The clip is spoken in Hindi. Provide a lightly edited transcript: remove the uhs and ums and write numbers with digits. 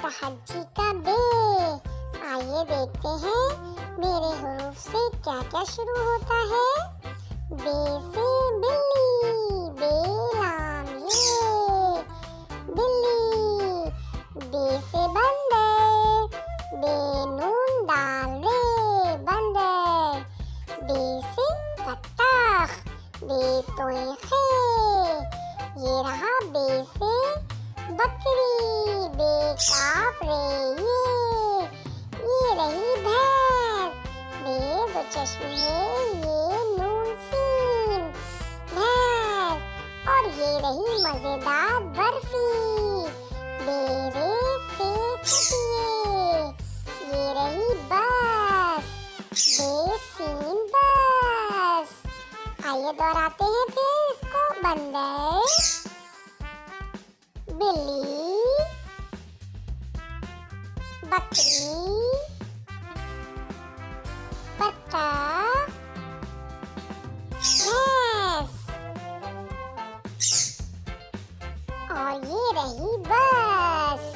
तहज्जी का बे। आइए देखते हैं मेरे हुरूफ से क्या क्या शुरू होता है। बे से बिल्ली, बेलाम ये बिल्ली। बे से बंदर, बेनून दाल रे बंदर। बे से बत्तख, बेतोए खे। ये रहा बे से बकरी, बेकाफ रे ये रही भैंस, बे दो चश्मे ये नून सीन भैंस। और ये रही मजेदार बर्फी, बेरे फे चटिए। ये रही बस, बेसीन बस। आइए दोहराते हैं फिर इसको। बंदर, बिल्ली, बकरी, बत्तख, भैंस और ये रही बस।